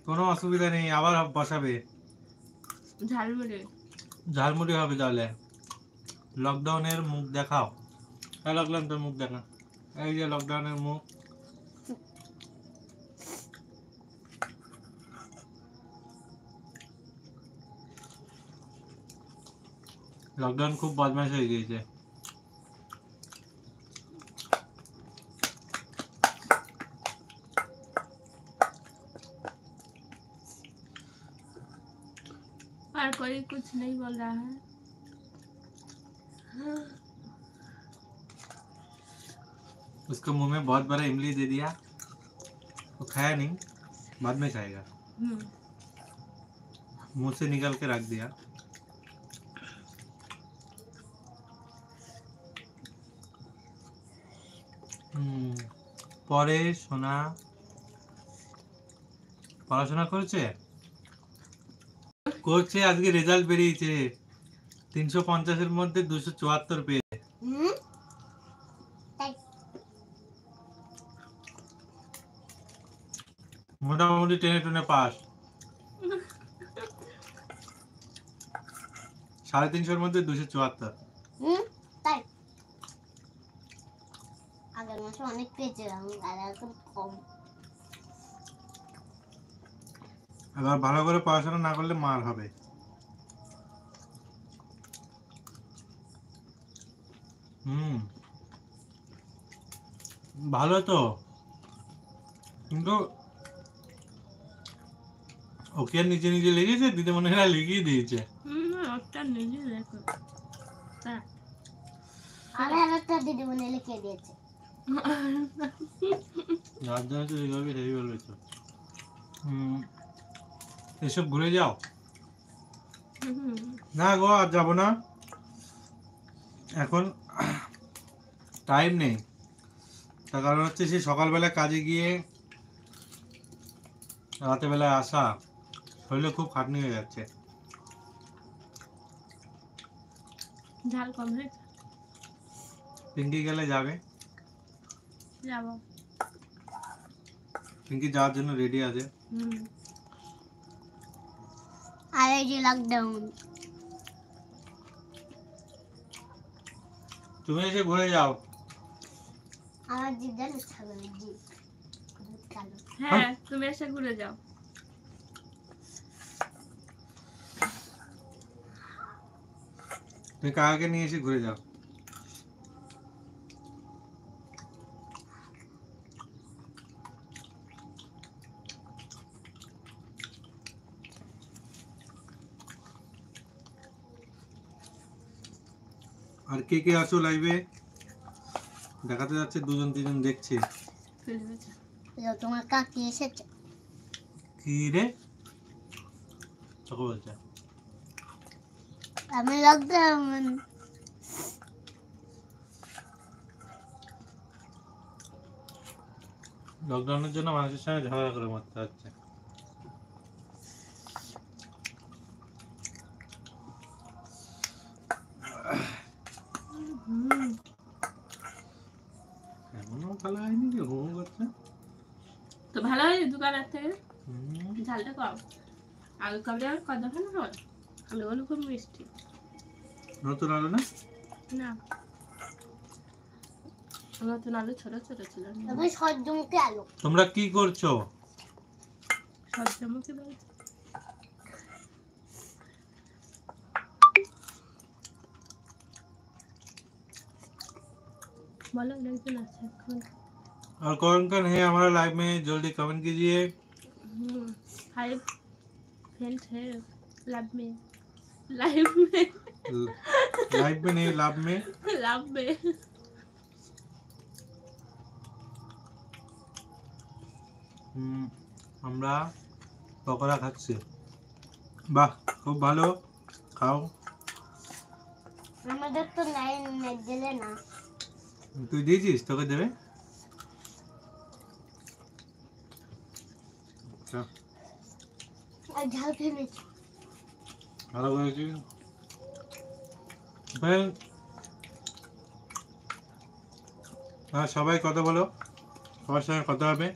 কোনো অসুবিধা নেই, আবার বসাবে। ঝালমুড়ি ঝালমুড়ি হবে তাহলে। লকডাউনের মুখ দেখাও। লাগলাম তোর মুখ দেখা। এই যে লকডাউনের মুখ। লকডাউন খুব বদমাশ হয়ে গিয়েছে। और कोई कुछ नहीं बोल रहा है। उसको मुंह में बहुत बड़ा इमली दे दिया, वो खाया नहीं, बाद में खाएगा। मुंह से निकाल के रख दिया। পরে সোনা পড়াশোনা করছে করছে আজকে রেজাল্ট বেরিয়েছে 350 এর মধ্যে 274 পেয়েছে। মোটামুটি টেনে টুনে পাস। 350 মধ্যে 274। তাই আগের মাসে অনেক পেয়েছিলাম আর এখন কম। এবার ভালো করে পড়াশোনা না করলে মার হবে। ভালো তো, কিন্তু ওকে নিচে নিচে লিখেছে, দিদি মনে হয় লিখিয়ে দিয়েছে। ওটা নিজে দেখো। আর একটা দিদি মনে লিখে দিয়েছে। যার জন্য তো এইভাবে হেভি বলেছ। এসব ঘুরে যাও। না গো, আর যাবো না, এখন টাইম নেই। তার কারণ হচ্ছে সে সকালবেলা কাজে গিয়ে রাতে বেলায় আসা, শরীরে খুব খাটনি হয়ে যাচ্ছে। ঝাল কম হয়েছে। পিঙ্কি গেলে যাবে, যাবো। পিঙ্কি যাওয়ার জন্য রেডি আছে। আর এই যে লকডাউন, তুমি এসে ঘুরে যাও। আমার জিভ জানো ছাগলের জিভ কালো। হ্যাঁ তুমি এসে ঘুরে যাও। তুমি কাকাকে নিয়ে এসে ঘুরে যাও। আর কে কে আছো লাইভে দেখাতে যাচ্ছে, দুজন তিনজন দেখছে। তোমার কাকি এসেছে। কি রে চকো বলছে? আমি লকডাউন। লকডাউনের জন্য মানুষের সঙ্গে ঝগড়া করে মরতে হচ্ছে। এমনও ভালো হয়নি যে হো করছে। তো ভালো হয়েছে দোকানের থেকে। ঝালটা কম। আলু কাবড়ে আর কত খান হয়? আলুগুলো খুব মিষ্টি। নতুন আলু না? না নতুন আলু ছোট ছোট ছিল। তবে সূর্যমুখী আলু। তোমরা কি করছো? সূর্যমুখী বলছে। बोलो लेकिन अच्छा कौन और कौन है हमारा लाइव में जल्दी कमेंट कीजिए। हाय फ्रेंड्स है लाइव में लाइव में लाइव में नहीं लाभ में लाइव में আমরা পকোড়া খাচ্ছি। বাহ খুব ভালো, খাও। আমাদের তো লাইন দিলে না। তুই দিয়েছিস, তোকে দেবে। আচ্ছা আর ঝাল ফেলেছি। ভালো করেছি। সবাই কথা বলো, সবার সঙ্গে কথা হবে।